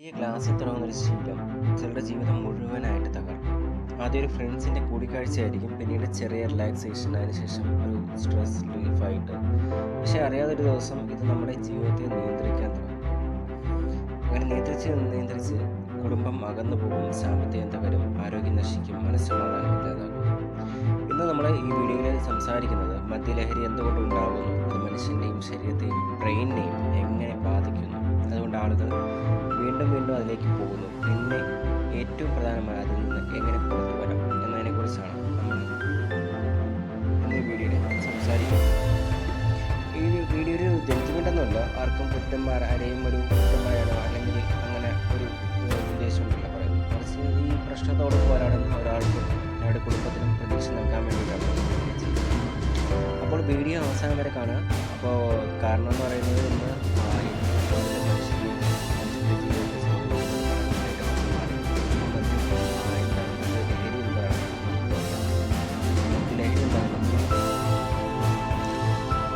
ഈ ക്ലാസ്സിൽ തുടങ്ങുന്നൊരു ശീലം ചിലരുടെ ജീവിതം മുഴുവനായിട്ട് തകർക്കും. ആദ്യം ഒരു ഫ്രണ്ട്സിൻ്റെ കൂടിക്കാഴ്ചയായിരിക്കും, പിന്നീട് ചെറിയ റിലാക്സേഷൻ, അതിനുശേഷം ഒരു സ്ട്രെസ് റിലീഫായിട്ട്. പക്ഷേ അറിയാതെ ഒരു ദിവസം ഇത് നമ്മുടെ ജീവിതത്തെ നിയന്ത്രിക്കാൻ തുടങ്ങും. അങ്ങനെ നിയന്ത്രിച്ച് നിയന്ത്രിച്ച് കുടുംബം അകന്നു പോകും, സാമ്പത്തികം തകരും, ആരോഗ്യം നശിക്കും, മനസ്സമാധാനം ഇല്ലാതാകും. ഇന്ന് നമ്മൾ ഈ വീഡിയോയിൽ സംസാരിക്കുന്നത് മദ്യലഹരി എന്തുകൊണ്ട് ഉണ്ടാകുന്നു, അത് മനുഷ്യൻ്റെയും ശരീരത്തെയും ബ്രെയിനിനെയും എങ്ങനെ ബാധിക്കുന്നു, അതുകൊണ്ട് ആളുകൾ വീണ്ടും വീണ്ടും അതിലേക്ക് പോകുന്നു, പിന്നെ ഏറ്റവും പ്രധാനമായി അതിൽ നിന്ന് എങ്ങനെ പുറത്തു വരാം എന്നതിനെക്കുറിച്ചാണ് നമ്മൾ ഇന്ന് ഈ വീഡിയോയിൽ സംസാരിക്കുന്നത്. ഈ വീഡിയോ ഒരു ജഡ്ജ്മെൻ്റ് ഒന്നുമല്ല, ആർക്കും ആരെയും ഒരു കുറ്റം പറയാനോ അല്ലെങ്കിൽ അങ്ങനെ ഒരു ഉദ്ദേശമൊന്നുമില്ല പറയുന്നത്. കുറച്ച് ഈ പ്രശ്നത്തോട് പോരാടുന്ന ഒരാൾക്ക് അവരുടെ കുടുംബത്തിനും പ്രതീക്ഷ നൽകാൻ വേണ്ടിയിട്ടാണ് ഈ വീഡിയോ ചെയ്യുന്നത്. അപ്പോൾ വീഡിയോ അവസാനം വരെ കാണുക. അപ്പോൾ കാരണം എന്ന് പറയുന്നത് ഇന്ന് ഇന്നത്തെ മനുഷ്യൻ്റെ ജീവിതത്തെ സംബന്ധിച്ചിടത്തോളം ലഹരി എന്താണ്, ലഹരി എന്താണ്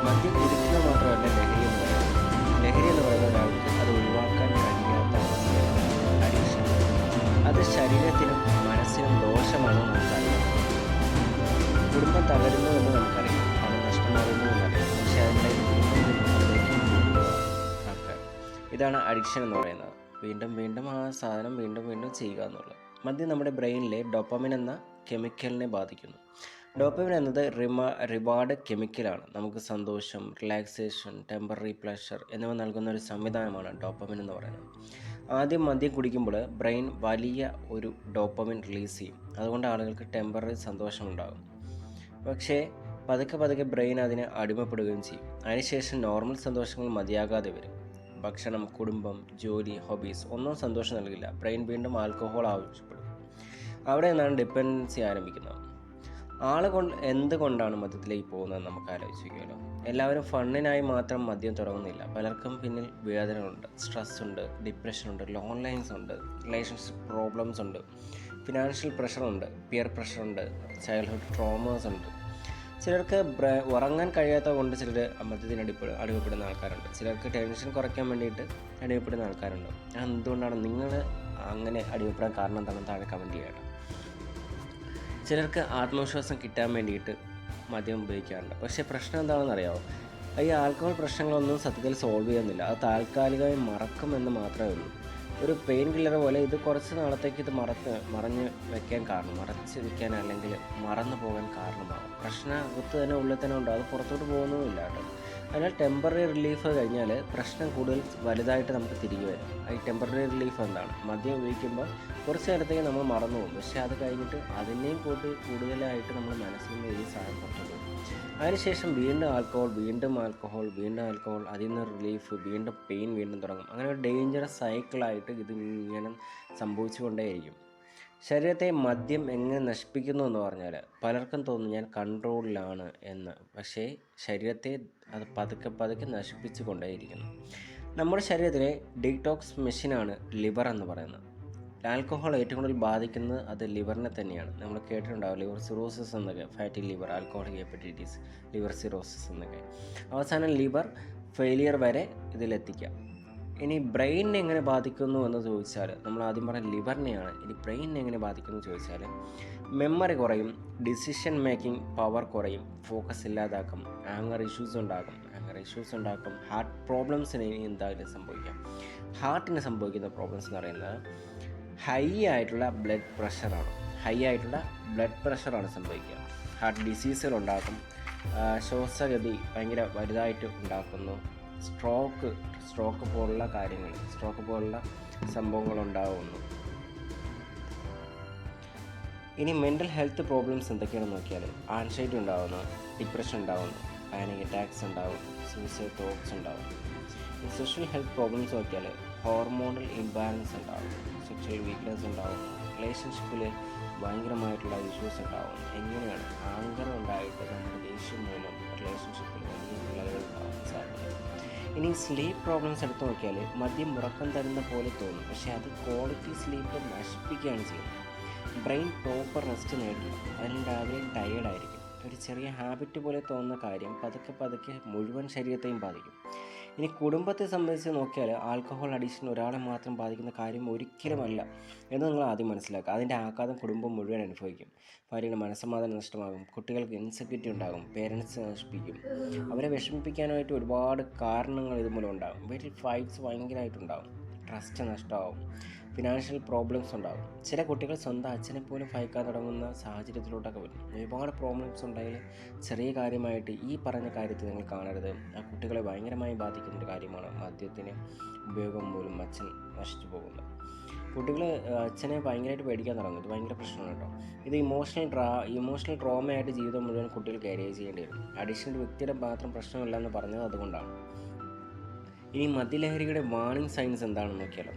മദ്യം കുടിക്കുന്നത് മാത്രമല്ല ലഹരി എന്ന് പറയുന്നത്. ലഹരി എന്ന് പറയുന്ന ഒരാൾക്ക് അത് ഒഴിവാക്കാൻ കഴിയാത്ത അവസ്ഥയാണ് അഡിക്ഷൻ. അത് ശരീരത്തിനും മനസ്സിനും ദോഷമാണോ നമുക്കറിയാം. കുടുംബം തകരുന്നുവെന്ന് നമുക്കറിയാം, പണം നഷ്ടമാകുന്നു എന്നറിയാം, പക്ഷേ അതിനിടയിൽ വീണ്ടും വീണ്ടും അതിലേക്ക് പോകുക ആൾക്കാർ. ഇതാണ് അഡിക്ഷൻ എന്ന് പറയുന്നത്. വീണ്ടും വീണ്ടും ആ സാധനം വീണ്ടും വീണ്ടും ചെയ്യുക എന്നുള്ളത്. മദ്യം നമ്മുടെ ബ്രെയിനിലെ ഡോപ്പമിൻ എന്ന കെമിക്കലിനെ ബാധിക്കുന്നു. ഡോപ്പമിൻ എന്നത് റിവാർഡ് കെമിക്കലാണ്. നമുക്ക് സന്തോഷം, റിലാക്സേഷൻ, ടെമ്പററി പ്ലഷർ എന്നിവ നൽകുന്ന ഒരു സംവിധാനമാണ് ഡോപ്പമിൻ എന്ന് പറയുന്നത്. ആദ്യം മദ്യം കുടിക്കുമ്പോൾ ബ്രെയിൻ വലിയ ഒരു ഡോപ്പമിൻ റിലീസ് ചെയ്യും. അതുകൊണ്ട് ആളുകൾക്ക് ടെമ്പററി സന്തോഷമുണ്ടാകും. പക്ഷേ പതുക്കെ പതുക്കെ ബ്രെയിൻ അതിനെ അടിമപ്പെടുകയും ചെയ്യും. അതിനുശേഷം നോർമൽ സന്തോഷങ്ങൾ മതിയാകാതെ വരും. ഭക്ഷണം, കുടുംബം, ജോലി, ഹോബീസ് ഒന്നും സന്തോഷം നൽകില്ല. ബ്രെയിൻ വീണ്ടും ആൽക്കഹോൾ ആവശ്യപ്പെടും. അവിടെ നിന്നാണ് ഡിപ്പെൻഡൻസി ആരംഭിക്കുന്നത്. എന്തുകൊണ്ടാണ് മദ്യത്തിലേക്ക് പോകുന്നത് നമുക്ക് ആലോചിക്കുമല്ലോ. എല്ലാവരും ഫണ്ണിനായി മാത്രം മദ്യം തുടങ്ങുന്നില്ല. പലർക്കും പിന്നിൽ വേദനകളുണ്ട്, സ്ട്രെസ് ഉണ്ട്, ഡിപ്രഷനുണ്ട്, ലോൺലൈൻസ് ഉണ്ട്, റിലേഷൻഷിപ്പ് പ്രോബ്ലംസ് ഉണ്ട്, ഫിനാൻഷ്യൽ പ്രഷറുണ്ട്, പിയർ പ്രഷറുണ്ട്, ചൈൽഡ്ഹുഡ് ട്രോമാസ് ഉണ്ട്. ചിലർക്ക് ഉറങ്ങാൻ കഴിയാത്ത കൊണ്ട് ചിലർ മദ്യത്തിന് അടിമപ്പെടുന്ന ആൾക്കാരുണ്ട്. ചിലർക്ക് ടെൻഷൻ കുറയ്ക്കാൻ വേണ്ടിയിട്ട് അടിമപ്പെടുന്ന ആൾക്കാരുണ്ട്. എന്തുകൊണ്ടാണ് നിങ്ങൾ അങ്ങനെ അടിമപ്പെടാൻ കാരണം എന്താണെന്ന് താഴെ കമൻറ്റ് ചെയ്യണം. ചിലർക്ക് ആത്മവിശ്വാസം കിട്ടാൻ വേണ്ടിയിട്ട് മദ്യം ഉപയോഗിക്കാറുണ്ട്. പക്ഷേ പ്രശ്നം എന്താണെന്ന് അറിയാമോ? ഈ ആൽക്കഹോൾ പ്രശ്നങ്ങളൊന്നും സത്യത്തിൽ സോൾവ് ചെയ്യുന്നില്ല. അത് താൽക്കാലികമായി മറക്കുമെന്ന് മാത്രമേ ഉള്ളൂ. ഒരു പെയിൻ കില്ലർ പോലെ ഇത് കുറച്ച് നാളത്തേക്ക് ഇത് മറഞ്ഞ് വയ്ക്കാൻ അല്ലെങ്കിൽ മറന്നു പോകാൻ കാരണമാകും. പ്രശ്നം അകത്ത് തന്നെ ഉള്ളിൽ തന്നെ ഉണ്ട്, അത് പുറത്തോട്ട് പോകുന്നതുമില്ല കേട്ടോ. അതിനാൽ ടെമ്പററി റിലീഫ് കഴിഞ്ഞാൽ പ്രശ്നം കൂടുതൽ വലുതായിട്ട് നമുക്ക് തിരികെ വരും. ഈ ടെമ്പററി റിലീഫ് എന്താണ്? മദ്യം ഉപയോഗിക്കുമ്പോൾ കുറച്ച് നേരത്തേക്ക് നമ്മൾ മറന്നു പോകും, പക്ഷേ അത് കഴിഞ്ഞിട്ട് അതിനെയും കൂടുതലായിട്ട് നമ്മൾ മനസ്സിൽ നിന്ന് ഈ സാധനം പുറത്തോട്ട് പോകും. അതിനുശേഷം വീണ്ടും ആൽക്കഹോൾ, അതിൽ നിന്ന് റിലീഫ്, വീണ്ടും പെയിൻ വീണ്ടും തുടങ്ങും. അങ്ങനെ ഒരു ഡേഞ്ചറസ് സൈക്കിളായിട്ട് ഇത് ഇങ്ങനെ സംഭവിച്ചുകൊണ്ടേയിരിക്കും. ശരീരത്തെ മദ്യം എങ്ങനെ നശിപ്പിക്കുന്നു എന്ന് പറഞ്ഞാൽ പലർക്കും തോന്നും ഞാൻ കൺട്രോളിലാണ് എന്ന്. പക്ഷേ ശരീരത്തെ അത് പതുക്കെ പതുക്കെ നശിപ്പിച്ചു കൊണ്ടേയിരിക്കുന്നു. നമ്മുടെ ശരീരത്തിലെ ഡീടോക്സ് മെഷീനാണ് ലിവർ എന്ന് പറയുന്നത്. ആൽക്കഹോൾ ഏറ്റവും കൂടുതൽ ബാധിക്കുന്നത് അത് ലിവറിനെ തന്നെയാണ്. നമ്മൾ കേട്ടിട്ടുണ്ടാവും ലിവർ സിറോസിസ് എന്നൊക്കെ, fatty liver, alcoholic hepatitis, liver cirrhosis എന്നൊക്കെ. അവസാനം ലിവർ ഫെയിലിയർ വരെ ഇതിലെത്തിക്കാം. ഇനി ബ്രെയിനിനെ എങ്ങനെ ബാധിക്കുന്നു എന്ന് ചോദിച്ചാൽ, നമ്മൾ ആദ്യം പറഞ്ഞ ലിവറിനെയാണ്. ഇനി ബ്രെയിനിനെ എങ്ങനെ ബാധിക്കുന്നു എന്ന് ചോദിച്ചാൽ, മെമ്മറി കുറയും, ഡിസിഷൻ മേക്കിംഗ് പവർ കുറയും, ഫോക്കസ് ഇല്ലാതാക്കും, ആങ്കർ ഇഷ്യൂസ് ഉണ്ടാക്കും, ഹാർട്ട് പ്രോബ്ലംസിന് ഇനി എന്തായാലും സംഭവിക്കാം. ഹാർട്ടിന് സംഭവിക്കുന്ന പ്രോബ്ലംസ് എന്ന് പറയുന്നത് ഹൈ ആയിട്ടുള്ള ബ്ലഡ് പ്രഷറാണ് സംഭവിക്കുക. ഹാർട്ട് ഡിസീസുകളുണ്ടാക്കും, ശ്വാസഗതി ഭയങ്കര വലുതായിട്ട് ഉണ്ടാക്കുന്നു, സ്ട്രോക്ക് പോലുള്ള സംഭവങ്ങളുണ്ടാകുന്നു. ഇനി മെൻ്റൽ ഹെൽത്ത് പ്രോബ്ലംസ് എന്തൊക്കെയാണെന്ന് നോക്കിയാൽ ആൻസൈറ്റി ഉണ്ടാകുന്നു, ഡിപ്രഷൻ ഉണ്ടാകുന്നു, പാനിക് അറ്റാക്സ് ഉണ്ടാകും, സൂസൈഡ് തോട്ട്സ് ഉണ്ടാകും. സെക്ഷൽ ഹെൽത്ത് പ്രോബ്ലംസ് നോക്കിയാൽ ഹോർമോണൽ ഇംബാലൻസ് ഉണ്ടാകും, സെക്ഷൽ വീക്ക്നെസ് ഉണ്ടാകും, റിലേഷൻഷിപ്പിൽ ഭയങ്കരമായിട്ടുള്ള ഇഷ്യൂസ് ഉണ്ടാകും. എങ്ങനെയാണ് ആങ്കർ ഉണ്ടായിട്ട് നമ്മുടെ ദേഷ്യം മൂലം റിലേഷൻഷിപ്പിൽ വലിയ വിള്ളലുകൾ ഉണ്ടാകാൻ സാധിക്കും. ഇനി സ്ലീപ്പ് പ്രോബ്ലംസ് എടുത്ത് നോക്കിയാൽ മദ്യം ഉറക്കം തരുന്ന പോലെ തോന്നും, പക്ഷേ അത് ക്വാളിറ്റി സ്ലീപ്പ് നശിപ്പിക്കുകയാണ് ചെയ്യുന്നത്. ബ്രെയിൻ പ്രോപ്പർ റെസ്റ്റ് നേടില്ല, അതിന് രാവിലെ ടയേർഡായിരിക്കും. ഒരു ചെറിയ ഹാബിറ്റ് പോലെ തോന്നുന്ന കാര്യം പതുക്കെ പതുക്കെ മുഴുവൻ ശരീരത്തെയും ബാധിക്കും. ഇനി കുടുംബത്തെ സംബന്ധിച്ച് നോക്കിയാൽ ആൽക്കഹോൾ അഡിക്ഷൻ ഒരാളെ മാത്രം ബാധിക്കുന്ന കാര്യം ഒരിക്കലുമല്ല എന്ന് നിങ്ങൾ ആദ്യം മനസ്സിലാക്കുക. അതിൻ്റെ ആഘാതം കുടുംബം മുഴുവൻ അനുഭവിക്കും. ഭാര്യയുടെ മനസ്സമാധാനം നഷ്ടമാകും, കുട്ടികൾക്ക് ഇൻസെക്യൂരിറ്റി ഉണ്ടാകും, പേരൻസ് നശിപ്പിക്കും. അവരെ വിഷമിപ്പിക്കാനായിട്ട് ഒരുപാട് കാരണങ്ങൾ ഇതുമൂലം ഉണ്ടാകും. വീട്ടിൽ ഫൈറ്റ്സ് ഭയങ്കരമായിട്ടുണ്ടാകും, ട്രസ്റ്റ് നഷ്ടമാകും, ഫിനാൻഷ്യൽ പ്രോബ്ലംസ് ഉണ്ടാകും. ചില കുട്ടികൾ സ്വന്തം അച്ഛനെ പോലും ഭയക്കാൻ തുടങ്ങുന്ന സാഹചര്യത്തിലോട്ടൊക്കെ വരും. ഒരുപാട് പ്രോബ്ലംസ് ഉണ്ടെങ്കിൽ ചെറിയ കാര്യമായിട്ട് ഈ പറഞ്ഞ കാര്യത്തിൽ നിങ്ങൾ കാണരുത്. ആ കുട്ടികളെ ഭയങ്കരമായി ബാധിക്കുന്നൊരു കാര്യമാണ് മദ്യത്തിന് ഉപയോഗം മൂലം അച്ഛൻ നശിച്ചു പോകുന്നത്. കുട്ടികൾ അച്ഛനെ ഭയങ്കരമായിട്ട് പേടിക്കാൻ തുടങ്ങും. ഇത് ഭയങ്കര പ്രശ്നമാണ് കേട്ടോ. ഇത് ഇമോഷണൽ ട്രോമയായിട്ട് ജീവിതം മുഴുവൻ കുട്ടികൾ ക്യാരി ചെയ്യേണ്ടി വരും. അഡിഷൻ വ്യക്തിയുടെ മാത്രം പ്രശ്നമില്ല എന്ന് പറഞ്ഞത് അതുകൊണ്ടാണ്. ഇനി മദ്യലഹരിയുടെ വാർണിംഗ് സൈൻസ് എന്താണെന്ന് നോക്കിയാലോ.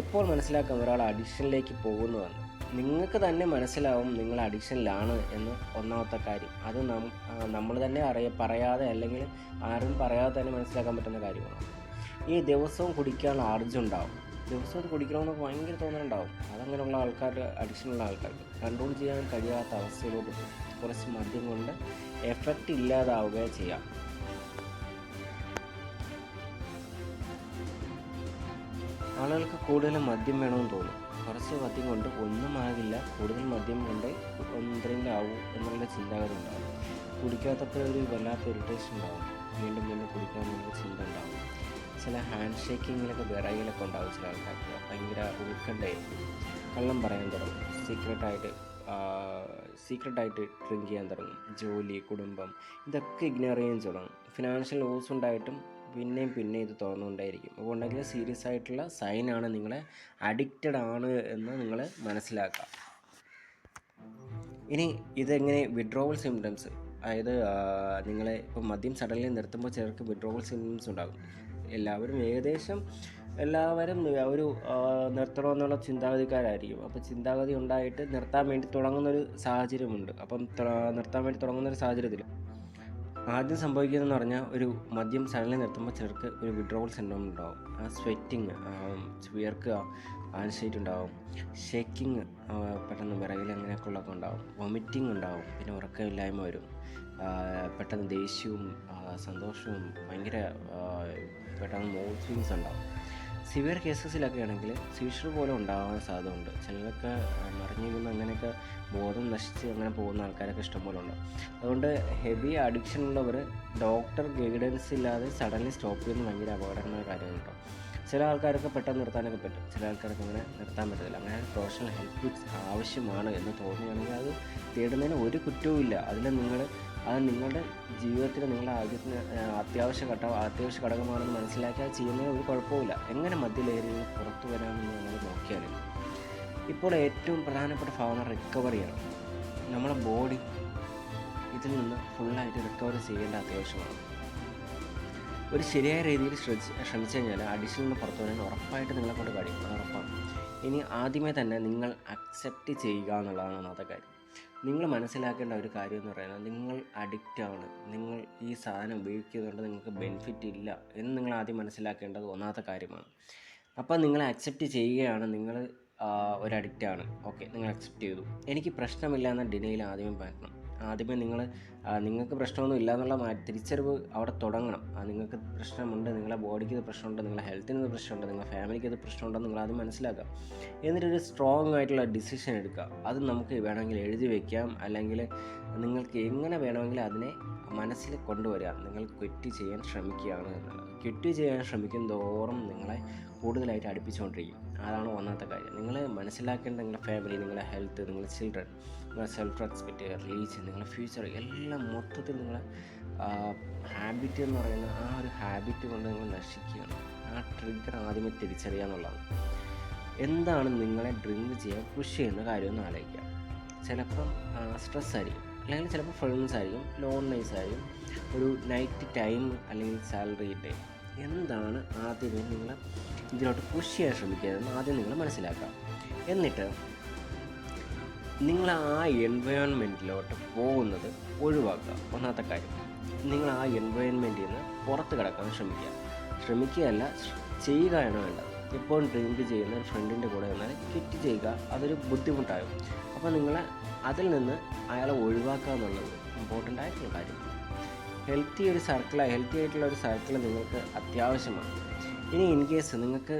എപ്പോൾ മനസ്സിലാക്കാം ഒരാൾ അഡിക്ഷനിലേക്ക് പോകുന്നുവെന്ന്? നിങ്ങൾക്ക് തന്നെ മനസ്സിലാവും നിങ്ങൾ അഡിക്ഷനിലാണ് എന്ന്. ഒന്നാമത്തെ കാര്യം അത് നമ്മൾ തന്നെ പറയാതെ അല്ലെങ്കിൽ ആരും പറയാതെ തന്നെ മനസ്സിലാക്കാൻ പറ്റുന്ന കാര്യമാണ്. ഈ ദിവസവും കുടിക്കാനുള്ള ആർജം ഉണ്ടാവും. ദിവസവും കുടിക്കണമെന്ന് ഭയങ്കര തോന്നലുണ്ടാവും. അതങ്ങനെയുള്ള ആൾക്കാരുടെ അഡിക്ഷനുള്ള ആൾക്കാർക്ക് കൺട്രോൾ ചെയ്യാൻ കഴിയാത്ത അവസ്ഥയിലോട്ട് പോകും. കുറച്ച് മദ്യം കൊണ്ട് എഫക്റ്റ് ഇല്ലാതാവുകയും ചെയ്യാം. ആളുകൾക്ക് കൂടുതൽ മദ്യം വേണമെന്ന് തോന്നും. കുറച്ച് മദ്യം കൊണ്ട് ഒന്നും ആകില്ല, കൂടുതൽ മദ്യം കൊണ്ട് എന്തെങ്കിലും ആവും എന്നുള്ള ചിന്താഗതി ഉണ്ടാകും. കുടിക്കാത്തപ്പോൾ ഒരു വല്ലാത്ത ഇറിറ്റേഷൻ ഉണ്ടാകും. വീണ്ടും കുടിക്കാമെന്നുള്ള ചിന്ത ഉണ്ടാകും. ചില ഹാൻഡ് ഷേക്കിങ്ങിലൊക്കെ വിറയിലൊക്കെ ഉണ്ടാകും. ചില ആൾക്കാർക്ക് ഭയങ്കര ഉൾക്കണ്ടായിരിക്കും. കള്ളം പറയാൻ തുടങ്ങും. സീക്രട്ടായിട്ട് ഡ്രിങ്ക് ചെയ്യാൻ തുടങ്ങും. ജോലി, കുടുംബം ഇതൊക്കെ ഇഗ്നോർ ചെയ്യാൻ തുടങ്ങും. ഫിനാൻഷ്യൽ ലോസ് ഉണ്ടായിട്ടും പിന്നെയും ഇത് തുറന്നുകൊണ്ടേയിരിക്കും. അതുകൊണ്ടെങ്കിൽ സീരിയസ് ആയിട്ടുള്ള സൈനാണ് നിങ്ങളെ അഡിക്റ്റഡ് ആണ് എന്ന് നിങ്ങൾ മനസ്സിലാക്കുക. ഇനി ഇതെങ്ങനെ വിഡ്രോവൽ സിംറ്റംസ്, അതായത് നിങ്ങളെ ഇപ്പോൾ മദ്യം സഡൻലി നിർത്തുമ്പോൾ ചിലർക്ക് വിഡ്രോവൽ സിംറ്റംസ് ഉണ്ടാകും. എല്ലാവരും ഒരു നിർത്തണമെന്നുള്ള ചിന്താഗതിക്കാരായിരിക്കും. അപ്പോൾ ചിന്താഗതി ഉണ്ടായിട്ട് നിർത്താൻ വേണ്ടി തുടങ്ങുന്നൊരു സാഹചര്യമുണ്ട്. അപ്പം നിർത്താൻ വേണ്ടി തുടങ്ങുന്നൊരു സാഹചര്യത്തിൽ ആദ്യം സംഭവിക്കുന്നതെന്ന് പറഞ്ഞാൽ ഒരു മദ്യം സഡൻലി നിർത്തുമ്പോൾ ചിലർക്ക് ഒരു വിഡ്രോവൽ സിൻഡ്രോം ഉണ്ടാവും. ആ സ്വെറ്റിങ്, വിയർക്കുക, ആൻസൈറ്റി ഉണ്ടാവും, ഷേക്കിങ്, പെട്ടെന്ന് വിറയൽ അങ്ങനെയൊക്കെ ഉള്ളതൊക്കെ ഉണ്ടാവും, വൊമിറ്റിംഗ് ഉണ്ടാവും, പിന്നെ ഉറക്കമില്ലായ്മ വരും, പെട്ടെന്ന് ദേഷ്യവും സന്തോഷവും ഭയങ്കര പെട്ടെന്ന് മൂഡ് സ്വിങ്സ് ഉണ്ടാവും. സിവിയർ കേസസിലൊക്കെ ആണെങ്കിൽ സീഷർ പോലെ ഉണ്ടാകാൻ സാധ്യതയുണ്ട്. ചിലരൊക്കെ മറിഞ്ഞിരുന്ന് അങ്ങനെയൊക്കെ ബോധം നശിച്ച് അങ്ങനെ പോകുന്ന ആൾക്കാരൊക്കെ ഇഷ്ടംപോലെ ഉണ്ട്. അതുകൊണ്ട് ഹെവി അഡിക്ഷൻ ഉള്ളവർ ഡോക്ടർ ഗൈഡൻസ് ഇല്ലാതെ സഡൻലി സ്റ്റോപ്പ് ചെയ്യുന്ന ഭയങ്കര അപകടമായ കാര്യമാണ് കേട്ടോ. ചില ആൾക്കാരൊക്കെ പെട്ടെന്ന് നിർത്താനൊക്കെ പറ്റും, ചില ആൾക്കാർക്ക് അങ്ങനെ നിർത്താൻ പറ്റത്തില്ല. അങ്ങനെ പ്രൊഫഷണൽ ഹെൽപ്പ് ആവശ്യമാണ് എന്ന് തോന്നുകയാണെങ്കിൽ അത് തേടുന്നതിന് ഒരു കുറ്റവുമില്ല. അത് നിങ്ങളുടെ ജീവിതത്തിൽ നിങ്ങളുടെ ആരോഗ്യത്തിന് അത്യാവശ്യ ഘടകമാണെന്ന് മനസ്സിലാക്കി അത് ചെയ്യുന്നതിന് ഒരു കുഴപ്പമില്ല. എങ്ങനെ മദ്യലഹരിയിൽ പുറത്തു വരാമെന്ന് നമ്മൾ നോക്കിയാൽ ഇപ്പോൾ ഏറ്റവും പ്രധാനപ്പെട്ട ഭാഗം റിക്കവറിയാണ്. നമ്മുടെ ബോഡി ഇതിൽ നിന്ന് ഫുള്ളായിട്ട് റിക്കവറി ചെയ്യേണ്ട അത്യാവശ്യമാണ്. ഒരു ശരിയായ രീതിയിൽ ശ്രമിച്ചു കഴിഞ്ഞാൽ അഡിക്ഷനിൽ നിന്ന് പുറത്തു വരാൻ ഉറപ്പായിട്ട് നിങ്ങളെ കൊണ്ട് കഴിയും, അത് ഉറപ്പാണ്. ഇനി ആദ്യമേ തന്നെ നിങ്ങൾ അക്സെപ്റ്റ് ചെയ്യുക എന്നുള്ളതാണ് ഒന്നാമത്തെ കാര്യം. നിങ്ങൾ മനസ്സിലാക്കേണ്ട ഒരു കാര്യം എന്ന് പറയുന്നത് നിങ്ങൾ അഡിക്റ്റാണ്, നിങ്ങൾ ഈ സാധനം ഉപയോഗിക്കുന്നതുകൊണ്ട് നിങ്ങൾക്ക് ബെനിഫിറ്റ് ഇല്ല എന്ന് നിങ്ങൾ ആദ്യം മനസ്സിലാക്കേണ്ടത് ഒന്നാമത്തെ കാര്യമാണ്. അപ്പോൾ നിങ്ങൾ അക്സെപ്റ്റ് ചെയ്യുകയാണ് നിങ്ങൾ ഒരു അഡിക്റ്റാണ്. ഓക്കെ, നിങ്ങൾ അക്സെപ്റ്റ് ചെയ്തു. എനിക്ക് പ്രശ്നമില്ല എന്ന ഡിനയിൽ ആദ്യമേ മാറ്റണം. ആദ്യമേ നിങ്ങൾക്ക് പ്രശ്നമൊന്നും ഇല്ല എന്നുള്ള തിരിച്ചറിവ് അവിടെ തുടങ്ങണം. നിങ്ങൾക്ക് പ്രശ്നമുണ്ട്, നിങ്ങളുടെ ബോഡിക്ക് ഇത് പ്രശ്നമുണ്ട്, നിങ്ങളുടെ ഹെൽത്തിന് ഇത് പ്രശ്നമുണ്ട്, നിങ്ങളുടെ ഫാമിലിക്ക് ഇത് പ്രശ്നമുണ്ടെന്ന് നിങ്ങൾ ആദ്യം മനസ്സിലാക്കുക. എന്നിട്ടൊരു സ്ട്രോങ് ആയിട്ടുള്ള ഡിസിഷൻ എടുക്കുക. അത് നമുക്ക് വേണമെങ്കിൽ എഴുതി വയ്ക്കാം, അല്ലെങ്കിൽ നിങ്ങൾക്ക് എങ്ങനെ വേണമെങ്കിൽ അതിനെ മനസ്സിൽ കൊണ്ടുവരിക. നിങ്ങൾ ക്വിറ്റ് ചെയ്യാൻ ശ്രമിക്കുകയാണ് എന്നുള്ളത്. ക്വിറ്റ് ചെയ്യാൻ ശ്രമിക്കും തോറും നിങ്ങളെ കൂടുതലായിട്ട് അടുപ്പിച്ചുകൊണ്ടിരിക്കും. അതാണ് ഒന്നാമത്തെ കാര്യം. നിങ്ങൾ മനസ്സിലാക്കേണ്ട നിങ്ങളുടെ ഫാമിലി, നിങ്ങളുടെ ഹെൽത്ത്, നിങ്ങളുടെ ചിൽഡ്രൻ, നിങ്ങളുടെ സെൽഫ് റെസ്പെക്റ്റ്, റിലീജിയൻ, നിങ്ങളുടെ ഫ്യൂച്ചർ എല്ലാം മൊത്തത്തിൽ നിങ്ങളെ ഹാബിറ്റ് എന്ന് പറയുന്ന ആ ഒരു ഹാബിറ്റ് കൊണ്ട് നിങ്ങൾ നശിക്കുകയാണ്. ആ ട്രിഗർ ആദ്യമേ തിരിച്ചറിയുക എന്നുള്ളതാണ്. എന്താണ് നിങ്ങളെ ഡ്രിങ്ക് ചെയ്യാൻ പുഷ് ചെയ്യുന്ന കാര്യമൊന്നും ആലോചിക്കുക. ചിലപ്പം സ്ട്രെസ് ആയിരിക്കും, അല്ലെങ്കിൽ ചിലപ്പോൾ ഫ്രണ്ട്സ് ആയിരിക്കും, ലോൺനെസ് ആയിരിക്കും, ഒരു നൈറ്റ് ടൈം അല്ലെങ്കിൽ സാലറി ഡേ. എന്താണ് ആദ്യമേ നിങ്ങൾ ഇതിലോട്ട് പുഷ് ചെയ്യാൻ ശ്രമിക്കുകയെന്ന് ആദ്യം നിങ്ങൾ മനസ്സിലാക്കാം. എന്നിട്ട് നിങ്ങൾ ആ എൻവയോൺമെൻറ്റിലോട്ട് പോകുന്നത് ഒഴിവാക്കുക. ഒന്നാമത്തെ കാര്യം, നിങ്ങൾ ആ എൻവയോൺമെൻറ്റിൽ നിന്ന് പുറത്ത് കിടക്കാൻ ശ്രമിക്കുകയല്ല ചെയ്യുകയാണ് വേണ്ടത്. എപ്പോഴും ഡ്രിങ്ക് ചെയ്യുന്ന ഒരു ഫ്രണ്ടിൻ്റെ കൂടെ വന്നാൽ ക്വിറ്റ് ചെയ്യുക, അതൊരു ബുദ്ധിമുട്ടാകും. അപ്പോൾ നിങ്ങൾ അതിൽ നിന്ന് അയാളെ ഒഴിവാക്കുക എന്നുള്ളത് ഇമ്പോർട്ടൻ്റ് ആയിട്ടുള്ള കാര്യം. ഹെൽത്തി ആയിട്ടുള്ള ഒരു സർക്കിൾ നിങ്ങൾക്ക് അത്യാവശ്യമാണ്. ഇനി ഇൻ കേസ് നിങ്ങൾക്ക്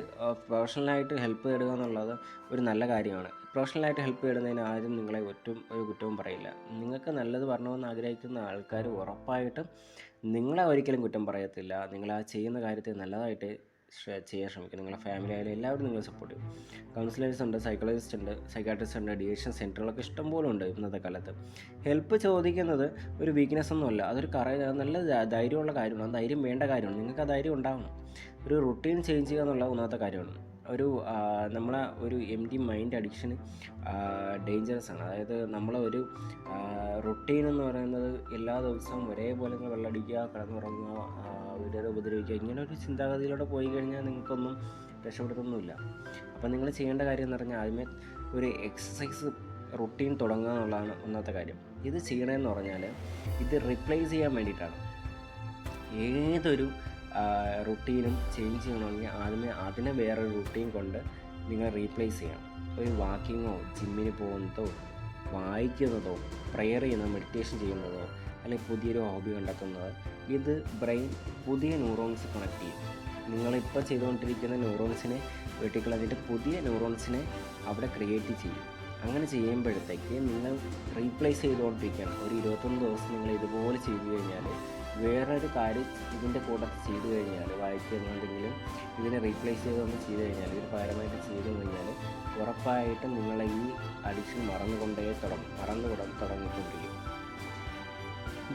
പ്രൊഫഷണലായിട്ട് ഹെൽപ്പ് തേടുക എന്നുള്ളത് ഒരു നല്ല കാര്യമാണ്. പ്രൊഫഷണലായിട്ട് ഹെൽപ്പ് തേടുന്നതിന് ആരും നിങ്ങളെ ഒരു കുറ്റവും പറയില്ല. നിങ്ങൾക്ക് നല്ലത് വരണമെന്ന് ആഗ്രഹിക്കുന്ന ആൾക്കാർ ഉറപ്പായിട്ടും നിങ്ങളെ ഒരിക്കലും കുറ്റം പറയത്തില്ല. നിങ്ങൾ ആ ചെയ്യുന്ന കാര്യത്തെ നല്ലതായിട്ട് ചെയ്യാൻ ശ്രമിക്കും. നിങ്ങളുടെ ഫാമിലി ആയാലും എല്ലാവരും നിങ്ങളെ സപ്പോർട്ട് ചെയ്യും. കൗൺസിലേഴ്സ് ഉണ്ട്, സൈക്കോളജിസ്റ്റ് ഉണ്ട്, സൈക്കാട്രിസ്റ്റ് ഉണ്ട്, ഡിയേഷൻ സെൻറ്ററുകളൊക്കെ ഇഷ്ടംപോലെ ഉണ്ട് ഇന്നത്തെ കാലത്ത്. ഹെൽപ്പ് ചോദിക്കുന്നത് ഒരു വീക്ക്നെസ് ഒന്നുമല്ല, അതൊരു നല്ല ധൈര്യമുള്ള കാര്യമാണ്. ധൈര്യം വേണ്ട കാര്യമാണ്. നിങ്ങൾക്ക് ആ ധൈര്യം ഉണ്ടാവണം. ഒരു റുട്ടീൻ ചേഞ്ച് ചെയ്യുക എന്നുള്ള ഒന്നാമത്തെ കാര്യമാണ്. നമ്മളെ ഒരു മൈൻഡ് അഡിക്ഷന് ഡേഞ്ചറസ് ആണ്. അതായത് നമ്മളൊരു റുട്ടീൻ എന്ന് പറയുന്നത് എല്ലാ ദിവസവും ഒരേപോലെ വെള്ളമടിക്കുക, കിടന്നുറങ്ങുക, വീട്ടുകാരെ ഉപദ്രവിക്കുക, ഇങ്ങനെ ഒരു ചിന്താഗതിയിലൂടെ പോയി കഴിഞ്ഞാൽ നിങ്ങൾക്കൊന്നും രക്ഷപ്പെടുത്തൊന്നുമില്ല. അപ്പം നിങ്ങൾ ചെയ്യേണ്ട കാര്യം എന്ന് പറഞ്ഞാൽ ആദ്യമേ ഒരു എക്സസൈസ് റുട്ടീൻ തുടങ്ങുക എന്നുള്ളതാണ് ഒന്നാമത്തെ കാര്യം. ഇത് ചെയ്യണമെന്ന് പറഞ്ഞാൽ ഇത് റിപ്ലേസ് ചെയ്യാൻ വേണ്ടിയിട്ടാണ്. ഏതൊരു റുട്ടീനും ചേഞ്ച് ചെയ്യണമെങ്കിൽ ആദ്യമേ അതിനെ വേറൊരു റുട്ടീൻ കൊണ്ട് നിങ്ങൾ റീപ്ലേസ് ചെയ്യണം. ഒരു വാക്കിങ്ങോ, ജിമ്മിന് പോകുന്നതോ, വായിക്കുന്നതോ, പ്രെയർ ചെയ്യുന്നതോ, മെഡിറ്റേഷൻ ചെയ്യുന്നതോ, അല്ലെങ്കിൽ പുതിയൊരു ഹോബി കണ്ടെത്തുന്നത്, ഇത് ബ്രെയിൻ പുതിയ ന്യൂറോൺസ് കണക്ട് ചെയ്യും. നിങ്ങളിപ്പോൾ ചെയ്തുകൊണ്ടിരിക്കുന്ന ന്യൂറോൺസിനെ വെട്ടിക്കളഞ്ഞിട്ട് പുതിയ ന്യൂറോൺസിനെ അവിടെ ക്രിയേറ്റ് ചെയ്യും. അങ്ങനെ ചെയ്യുമ്പോഴത്തേക്ക് നിങ്ങൾ റീപ്ലേസ് ചെയ്തുകൊണ്ടിരിക്കുകയാണ്. ഒരു 21 ദിവസം നിങ്ങൾ ഇതുപോലെ ചെയ്തു കഴിഞ്ഞാൽ വേറൊരു കാര്യം ഇതിൻ്റെ കൂടെ ചെയ്തു കഴിഞ്ഞാൽ, വായിക്കുന്നുണ്ടെങ്കിലും ഇതിനെ റീപ്ലേസ് ചെയ്തൊന്ന് ചെയ്ത് കഴിഞ്ഞാൽ, ഇതിന് പകരമായിട്ട് ചെയ്തു കഴിഞ്ഞാൽ ഉറപ്പായിട്ടും നിങ്ങളെ ഈ അഡിക്ഷൻ തുടങ്ങിക്കൊണ്ടിരിക്കും.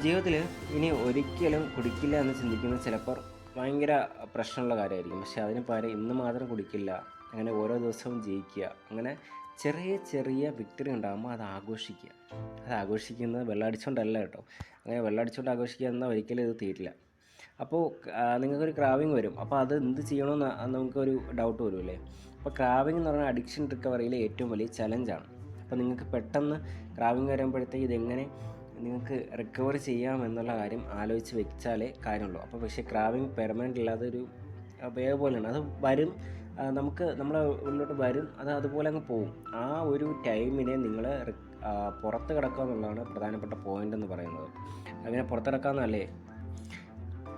ജീവിതത്തിൽ ഇനി ഒരിക്കലും കുടിക്കില്ല എന്ന് ചിന്തിക്കുന്ന ചിലപ്പോൾ ഭയങ്കര പ്രശ്നമുള്ള കാര്യമായിരിക്കും. പക്ഷെ അതിന് പകരം ഇന്ന് മാത്രം കുടിക്കില്ല, അങ്ങനെ ഓരോ ദിവസവും ജയിക്കുക, അങ്ങനെ ചെറിയ ചെറിയ വിക്ടറി ഉണ്ടാകുമ്പോൾ അത് ആഘോഷിക്കുന്നത് വെള്ളമടിച്ചുകൊണ്ടല്ല കേട്ടോ. അങ്ങനെ വെള്ളമടിച്ചുകൊണ്ട് ആഘോഷിക്കുക എന്നാൽ ഒരിക്കലും ഇത് തീരില്ല. അപ്പോൾ നിങ്ങൾക്കൊരു ക്രാവിങ് വരും. അപ്പോൾ അത് എന്ത് ചെയ്യണമെന്ന് നമുക്കൊരു ഡൗട്ട് വരുമല്ലേ. അപ്പോൾ ക്രാവിങ് എന്ന് പറഞ്ഞാൽ അഡിക്ഷൻ റിക്കവറിയിലെ ഏറ്റവും വലിയ ചലഞ്ചാണ്. അപ്പോൾ നിങ്ങൾക്ക് പെട്ടെന്ന് ക്രാവിങ് വരുമ്പോഴത്തേക്ക് ഇതെങ്ങനെ നിങ്ങൾക്ക് റിക്കവർ ചെയ്യാമെന്നുള്ള കാര്യം ആലോചിച്ച് വെച്ചാലേ കാര്യമുള്ളൂ. അപ്പോൾ പക്ഷേ ക്രാവിങ് പെർമനൻ്റ് അല്ലാതെ ഒരു വേവ് പോലെയാണ്. അത് വരും, നമ്മളെ ഉള്ളിലോട്ട് വരും, അത് അതുപോലെ അങ്ങ് പോകും. ആ ഒരു ടൈമിനെ നിങ്ങൾ പുറത്ത് കിടക്കുക എന്നുള്ളതാണ് പ്രധാനപ്പെട്ട പോയിൻ്റ് എന്ന് പറയുന്നത്. അങ്ങനെ പുറത്ത് കിടക്കാമെന്നല്ലേ.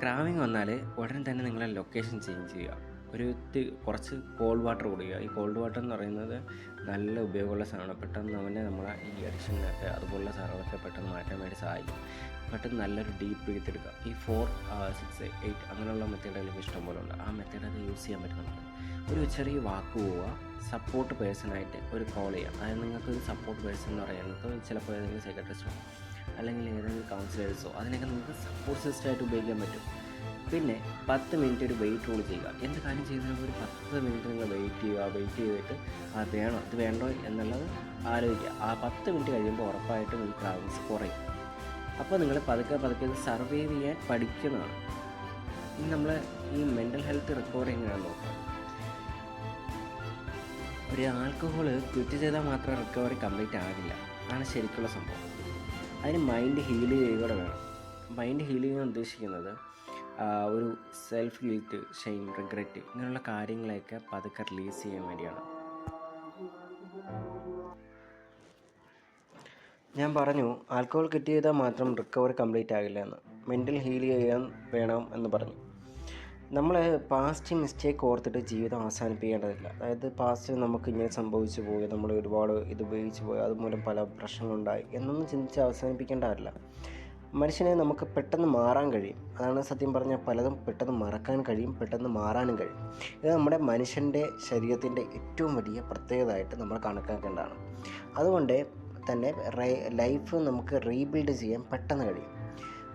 ക്രാവിങ് വന്നാൽ ഉടൻ തന്നെ നിങ്ങളെ ലൊക്കേഷൻ ചേഞ്ച് ചെയ്യുക. കുറച്ച് കോൾഡ് വാട്ടർ കുടിക്കുക. ഈ കോൾഡ് വാട്ടർ എന്ന് പറയുന്നത് നല്ല ഉപയോഗമുള്ള സാധനമാണ്. പെട്ടെന്ന് നമ്മളെ ഈ അഡിക്ഷനൊക്കെ അതുപോലുള്ള സാധനങ്ങളൊക്കെ പെട്ടെന്ന് മാറ്റാൻ വേണ്ടി സഹായിക്കും. പെട്ടെന്ന് നല്ലൊരു ഡീപ്പ് ബ്രീത്ത് എടുക്കുക. ഈ 4, 6, 8 അങ്ങനെയുള്ള മെത്തേഡുകൾ ഇഷ്ടംപോലെ ഉണ്ട്. ആ മെത്തേഡൊക്കെ യൂസ് ചെയ്യാൻ പറ്റും. നമുക്ക് ഒരു ചെറിയ വാക്ക് പോവുക, സപ്പോർട്ട് പേഴ്സണായിട്ട് ഒരു കോൾ ചെയ്യുക. അതായത് നിങ്ങൾക്കൊരു സപ്പോർട്ട് പേഴ്സൺ എന്ന് പറയുന്നത് ചിലപ്പോൾ ഏതെങ്കിലും സൈക്കട്രിസ്റ്റോ അല്ലെങ്കിൽ ഏതെങ്കിലും കൗൺസിലേഴ്സോ അതിനൊക്കെ നിങ്ങൾക്ക് സപ്പോർട്ട് സിസ്റ്റമായിട്ട് ഉപയോഗിക്കാൻ പറ്റും. പിന്നെ 10 മിനിറ്റ് ഒരു വെയിറ്റ് റൂൾ ചെയ്യുക. എന്ത് കാര്യം ചെയ്യുന്നതിന് ഒരു 10 മിനിറ്റ് നിങ്ങൾ വെയിറ്റ് ചെയ്തിട്ട് ഇത് വേണ്ടോ എന്നുള്ളത് ആലോചിക്കുക. ആ 10 മിനിറ്റ് കഴിയുമ്പോൾ ഉറപ്പായിട്ടും ഈ ക്രാവിങ്സ് കുറയും. അപ്പോൾ നിങ്ങൾ പതുക്കെ ഇത് സർവൈവ് ചെയ്യാൻ പഠിക്കുന്നതാണ്. ഇനി നമ്മൾ ഈ മെൻ്റൽ ഹെൽത്ത് റിക്കവറി എങ്ങനെയാണെന്ന് നോക്കാം. ഒരു ആൽക്കഹോൾ ക്വിറ്റ് ചെയ്താൽ മാത്രം റിക്കവറി കംപ്ലീറ്റ് ആകില്ല. അതാണ് ശരിക്കുള്ള സംഭവം. അതിന് മൈൻഡ് ഹീൽ ചെയ്യുക വേണം. മൈൻഡ് ഹീൽ ചെയ്യാൻ ഉദ്ദേശിക്കുന്നത് ഒരു സെൽഫ് ഗിൽറ്റ്, ഷെയിം, റിഗ്രറ്റ് ഇങ്ങനെയുള്ള കാര്യങ്ങളെയൊക്കെ പതുക്കെ റിലീസ് ചെയ്യാൻ വേണ്ടിയാണ്. ഞാൻ പറഞ്ഞു ആൽക്കഹോൾ ക്വിറ്റ് ചെയ്താൽ മാത്രം റിക്കവറി കംപ്ലീറ്റ് ആകില്ല എന്ന്. മെൻ്റൽ ഹീൽ ചെയ്യാൻ വേണം എന്ന് പറഞ്ഞു. നമ്മൾ പാസ്റ്റ് മിസ്റ്റേക്ക് ഓർത്തിട്ട് ജീവിതം അവസാനിപ്പിക്കേണ്ടതില്ല. അതായത് പാസ്റ്റിൽ നമുക്ക് ഇങ്ങനെ സംഭവിച്ചു പോയി, നമ്മൾ ഒരുപാട് ഇത് ഉപയോഗിച്ച് പോയി, അതുമൂലം പല പ്രശ്നങ്ങളുണ്ടായി എന്നൊന്നും ചിന്തിച്ച് അവസാനിപ്പിക്കേണ്ടതല്ല. മനുഷ്യനെ നമുക്ക് പെട്ടെന്ന് മാറാൻ കഴിയും. അതാണ് സത്യം പറഞ്ഞാൽ പലതും പെട്ടെന്ന് മറക്കാൻ കഴിയും, പെട്ടെന്ന് മാറാനും കഴിയും. ഇത് നമ്മുടെ മനുഷ്യൻ്റെ ശരീരത്തിൻ്റെ ഏറ്റവും വലിയ പ്രത്യേകതയായിട്ട് നമ്മൾ കണക്കാക്കേണ്ടതാണ്. അതുകൊണ്ട് തന്നെ ലൈഫ് നമുക്ക് റീബിൽഡ് ചെയ്യാൻ പെട്ടെന്ന് കഴിയും.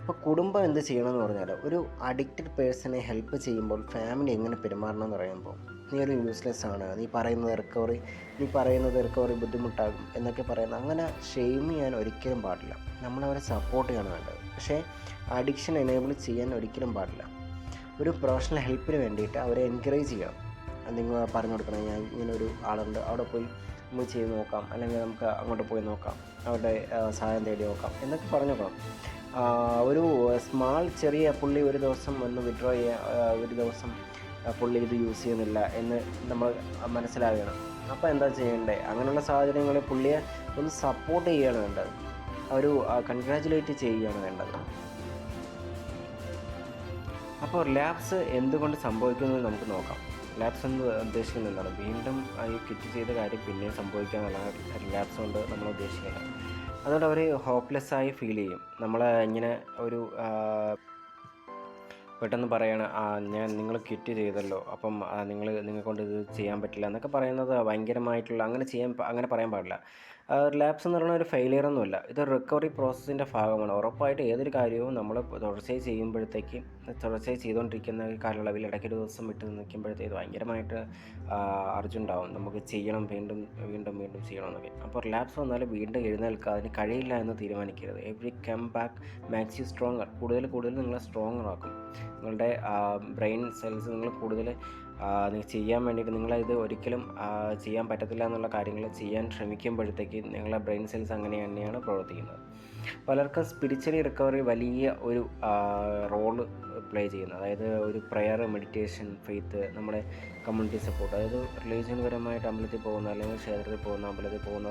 അപ്പോൾ കുടുംബം എന്ത് ചെയ്യണമെന്ന് പറഞ്ഞാൽ, ഒരു അഡിക്റ്റഡ് പേഴ്സണെ ഹെൽപ്പ് ചെയ്യുമ്പോൾ ഫാമിലി എങ്ങനെ പെരുമാറണം എന്ന് പറയുമ്പോൾ, നീ ഒരു യൂസ്ലെസ് ആണ്, നീ പറയുന്നത് റിക്കവറി ബുദ്ധിമുട്ടാകും എന്നൊക്കെ പറയുന്നത്, അങ്ങനെ ഷെയിം ചെയ്യാൻ ഒരിക്കലും പാടില്ല. നമ്മളവരെ സപ്പോർട്ട് ചെയ്യണം വേണ്ടത്. പക്ഷേ അഡിക്ഷൻ എനേബിൾ ചെയ്യാൻ ഒരിക്കലും പാടില്ല. ഒരു പ്രൊഫഷണൽ ഹെൽപ്പിന് വേണ്ടിയിട്ട് അവരെ എൻകറേജ് ചെയ്യണം. നിങ്ങൾ പറഞ്ഞു കൊടുക്കണം, ഞാൻ ഇങ്ങനെ ഒരു ആളുണ്ട്, അവിടെ പോയി നമുക്ക് ചെയ്ത് നോക്കാം, അല്ലെങ്കിൽ നമുക്ക് അങ്ങോട്ട് പോയി നോക്കാം, അവരുടെ സഹായം തേടി നോക്കാം എന്നൊക്കെ പറഞ്ഞു നോക്കണം. ഒരു ചെറിയ പുള്ളി ഒരു ദിവസം ഒന്ന് വിഡ്രോ ചെയ്യുക, ഒരു ദിവസം പുള്ളി ഇത് യൂസ് ചെയ്യുന്നില്ല എന്ന് നമ്മൾ മനസ്സിലാകണം. അപ്പോൾ എന്താ ചെയ്യേണ്ടത്? അങ്ങനെയുള്ള സാഹചര്യങ്ങളിൽ പുള്ളിയെ ഒന്ന് സപ്പോർട്ട് ചെയ്യുകയാണ് വേണ്ടത്. ഒരു കൺഗ്രാജുലേറ്റ് ചെയ്യുകയാണ് വേണ്ടത്. അപ്പോൾ റിലാപ്സ് എന്തുകൊണ്ട് സംഭവിക്കുന്നത് നമുക്ക് നോക്കാം. റിലാപ്സ് എന്ന് ഉദ്ദേശിക്കുന്നത് എന്താണ്? വീണ്ടും ഈ ക്വിറ്റ് ചെയ്ത കാര്യം പിന്നെയും സംഭവിക്കുക എന്നുള്ളതാണ് റിലാപ്സ് കൊണ്ട് നമ്മൾ ഉദ്ദേശിക്കുന്നത്. അതുകൊണ്ട് അവർ ഹോപ്പ്ലെസ്സായി ഫീൽ ചെയ്യും. നമ്മൾ ഇങ്ങനെ ഒരു പെട്ടെന്ന് പറയണം, നിങ്ങൾ ക്വിറ്റ് ചെയ്തല്ലോ, അപ്പം നിങ്ങളെക്കൊണ്ട് ഇത് ചെയ്യാൻ പറ്റില്ല എന്നൊക്കെ പറയുന്നത് ഭയങ്കരമായിട്ടുള്ള അങ്ങനെ പറയാൻ പാടില്ല. റിലാപ്സ് എന്ന് പറയുന്ന ഒരു ഫെയിലിയർ ഒന്നുമല്ല, ഇത് റിക്കവറി പ്രോസസ്സിൻ്റെ ഭാഗമാണ്. ഉറപ്പായിട്ട് ഏതൊരു കാര്യവും നമ്മൾ തുടർച്ചയായി ചെയ്തുകൊണ്ടിരിക്കുന്ന കാലയളവിൽ ഇടയ്ക്കൊരു ദിവസം വിട്ട് നിൽക്കുമ്പോഴത്തേക്ക് ഭയങ്കരമായിട്ട് അർജുണ്ടാവും, നമുക്ക് ചെയ്യണം, വീണ്ടും വീണ്ടും വീണ്ടും ചെയ്യണമെന്നൊക്കെ. അപ്പോൾ റിലാപ്സ് വന്നാൽ വീണ്ടും എഴുന്നേൽക്കുക, അതിന് കഴിയില്ല എന്ന് തീരുമാനിക്കരുത്. Every come back makes you stronger. കൂടുതൽ നിങ്ങളെ സ്ട്രോങ്ങർ ആക്കും. നിങ്ങളുടെ ബ്രെയിൻ സെൽസ് നിങ്ങൾ കൂടുതൽ ചെയ്യാൻ വേണ്ടിയിട്ട് നിങ്ങളിത് ഒരിക്കലും ചെയ്യാൻ പറ്റത്തില്ല എന്നുള്ള കാര്യങ്ങൾ ചെയ്യാൻ ശ്രമിക്കുമ്പോഴത്തേക്ക് നിങ്ങളുടെ ബ്രെയിൻ സെൽസ് അങ്ങനെ തന്നെയാണ് പ്രവർത്തിക്കുന്നത്. പലർക്കും സ്പിരിച്വലി റിക്കവറി വലിയ ഒരു റോള് പ്ലേ ചെയ്യുന്നത്. അതായത് ഒരു പ്രെയർ, മെഡിറ്റേഷൻ, ഫെയ്ത്ത്, നമ്മുടെ കമ്മ്യൂണിറ്റി സപ്പോർട്ട്, അതായത് റിലീജിയൻപരമായിട്ട് അമ്പലത്തിൽ പോകുന്ന, അല്ലെങ്കിൽ ക്ഷേത്രത്തിൽ പോകുന്ന, അമ്പലത്തിൽ പോകുന്ന,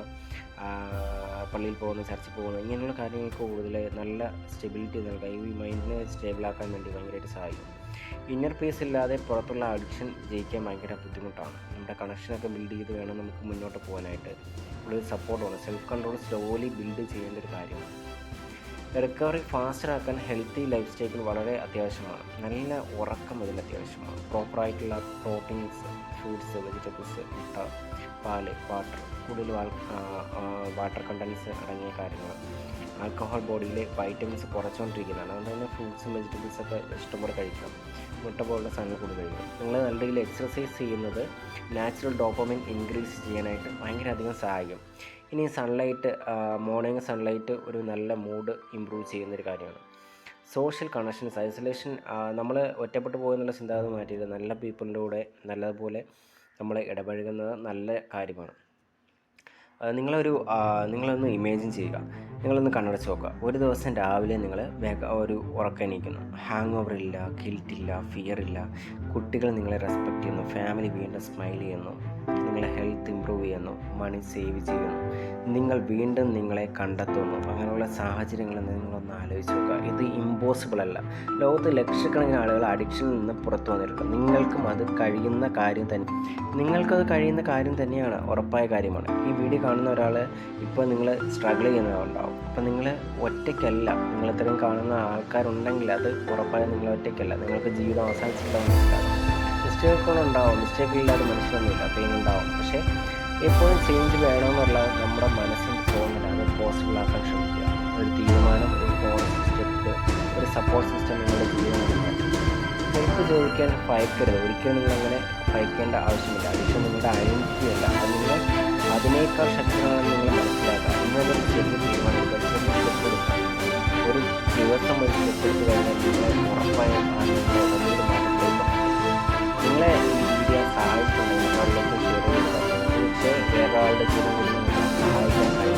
പള്ളിയിൽ പോകുന്ന, ചർച്ചിൽ പോകുന്ന, ഇങ്ങനെയുള്ള കാര്യങ്ങൾക്ക് കൂടുതൽ നല്ല സ്റ്റെബിലിറ്റി നൽകുക, ഈ മൈൻഡിനെ സ്റ്റേബിളാക്കാൻ വേണ്ടി ഭയങ്കരമായിട്ട് സഹായിക്കും. ഇന്നർ പീസ് ഇല്ലാതെ പുറത്തുള്ള അഡിക്ഷൻ ജയിക്കാൻ ഭയങ്കര ബുദ്ധിമുട്ടാണ്. നമ്മുടെ കണക്ഷനൊക്കെ ബിൽഡ് ചെയ്ത് വേണം നമുക്ക് മുന്നോട്ട് പോകാനായിട്ട്. ഒരു സപ്പോർട്ട് വേണം. സെൽഫ് കൺട്രോൾ സ്ലോലി ബിൽഡ് ചെയ്യേണ്ട ഒരു കാര്യമാണ്. റിക്കവറി ഫാസ്റ്ററാക്കാൻ ഹെൽത്തി ലൈഫ് സ്റ്റൈൽ വളരെ അത്യാവശ്യമാണ്. നല്ല ഉറക്കം അതിൽ അത്യാവശ്യമാണ്. പ്രോപ്പറായിട്ടുള്ള പ്രോട്ടീൻസ്, ഫ്രൂട്ട്സ്, വെജിറ്റബിൾസ്, മുട്ട, പാല്, കൂടുതൽ വാട്ടർ കണ്ടൻസ് അടങ്ങിയ കാര്യങ്ങൾ. ആൽക്കഹോൾ ബോഡിയിലെ വൈറ്റമിൻസ് കുറച്ചുകൊണ്ടിരിക്കുന്നതാണ്. അതുകൊണ്ട് തന്നെ ഫ്രൂട്ട്സും വെജിറ്റബിൾസൊക്കെ ഇഷ്ടംപോലെ കഴിക്കണം. മുട്ട പോലുള്ള സാധനങ്ങൾ കൂടുതൽ കഴിക്കണം. നിങ്ങൾ നല്ല രീതിയിൽ എക്സർസൈസ് ചെയ്യുന്നത് നാച്ചുറൽ ഡോപ്പമിൻ ഇൻക്രീസ് ചെയ്യാനായിട്ട് ഭയങ്കരധികം സഹായിക്കും. ഇനി മോർണിംഗ് സൺലൈറ്റ് ഒരു നല്ല മൂഡ് ഇമ്പ്രൂവ് ചെയ്യുന്നൊരു കാര്യമാണ്. സോഷ്യൽ കണക്ഷൻസ്, ഐസൊലേഷൻ, നമ്മൾ ഒറ്റപ്പെട്ടു പോകുന്നുള്ള ചിന്താഗതി മാറ്റിയിട്ട് നല്ല പീപ്പിളിൻ്റെ കൂടെ നല്ലതുപോലെ നമ്മൾ ഇടപഴകുന്നത് നല്ല കാര്യമാണ്. നിങ്ങളൊന്ന് ഇമാജിൻ ചെയ്യുക. നിങ്ങളൊന്ന് കണ്ണടച്ച് നോക്കുക. ഒരു ദിവസം രാവിലെ നിങ്ങൾ ഒരു ഉറക്കം എണീക്കുന്നു. ഹാങ് ഓവർ ഇല്ല, ഗിൽറ്റില്ല, ഫിയർ ഇല്ല. കുട്ടികൾ നിങ്ങളെ റെസ്പെക്റ്റ് ചെയ്യുന്നു, ഫാമിലി വീണ്ടും സ്മൈൽ ചെയ്യുന്നു, നിങ്ങളെ ഹെൽത്ത് ഇമ്പ്രൂവ് ചെയ്യുന്നു, മണി സേവ് ചെയ്യുന്നു, നിങ്ങൾ വീണ്ടും നിങ്ങളെ കണ്ടെത്തുന്നു. അങ്ങനെയുള്ള സാഹചര്യങ്ങൾ നിങ്ങളൊന്ന് ആലോചിച്ച് നോക്കുക. ഇത് ഇമ്പോസിബിൾ അല്ല. ലോകത്ത് ലക്ഷക്കണക്കിന് ആളുകൾ അഡിക്ഷനിൽ നിന്ന് പുറത്തു വന്നിട്ടുണ്ട്. നിങ്ങൾക്കത് കഴിയുന്ന കാര്യം തന്നെയാണ്, ഉറപ്പായ കാര്യമാണ്. ഈ വീഡിയോ കാണുന്ന ഒരാൾ ഇപ്പോൾ നിങ്ങൾ സ്ട്രഗിൾ ചെയ്യുന്നവരുണ്ടാവും. അപ്പം നിങ്ങൾ ഒറ്റയ്ക്കല്ല. നിങ്ങളിത്രയും കാണുന്ന ആൾക്കാരുണ്ടെങ്കിൽ അത് ഉറപ്പായും നിങ്ങൾ ഒറ്റയ്ക്കല്ല. നിങ്ങൾക്ക് ജീവിതം അവസാനിച്ചിട്ടുണ്ടാവും. മിസ്റ്റേക്കുകളുണ്ടാവും. മിസ്റ്റേക്കില്ലാതെ മനുഷ്യരൊന്നുമില്ല. പെയിൻ ഉണ്ടാവും. പക്ഷേ എപ്പോഴും ചേഞ്ച് വേണമെന്നുള്ള നമ്മുടെ മനസ്സിൻ്റെ തോന്നലാണ്. അത് പോസിബിളാക്കാൻ ശ്രമിക്കുക. ഒരു തീരുമാനം, ഒരു സ്റ്റെപ്പ്, ഒരു സപ്പോർട്ട് സിസ്റ്റം നിങ്ങളുടെ ജീവിതത്തിൽ ഹെൽപ്പ് ചോദിക്കാൻ ഭയക്കരുത്. ഒരിക്കലും നിങ്ങളങ്ങനെ ഭയക്കേണ്ട ആവശ്യമില്ല. അഡിക്ഷൻ നിങ്ങളുടെ ഐഡൻറ്റിറ്റി അല്ല. അത് നിങ്ങൾ അതിനേക്കാൾ ശക്തമാണെന്ന് നിങ്ങൾ മനസ്സിലാക്കുക. ഇന്നൊരു ചെറിയ തീരുമാനമെടുക്കുക, ചെറിയ സ്റ്റെപ്പ് എടുക്കുക. ഒരു ദിവസം ഒരു സ്റ്റെപ്പ് എടുത്ത് കഴിഞ്ഞാൽ നിങ്ങളെ ഉറപ്പായും നിങ്ങളെ വലിയൊരു മാറ്റത്തിലേക്ക് നിങ്ങളെ ഈ വീഡിയോ സഹായിച്ചിട്ടുണ്ടെങ്കിൽ നിങ്ങളിലേക്ക് ഷെയർ ചെയ്ത് വേറൊരാളുടെ ചെറിയ സഹായിക്കാൻ കഴിയും.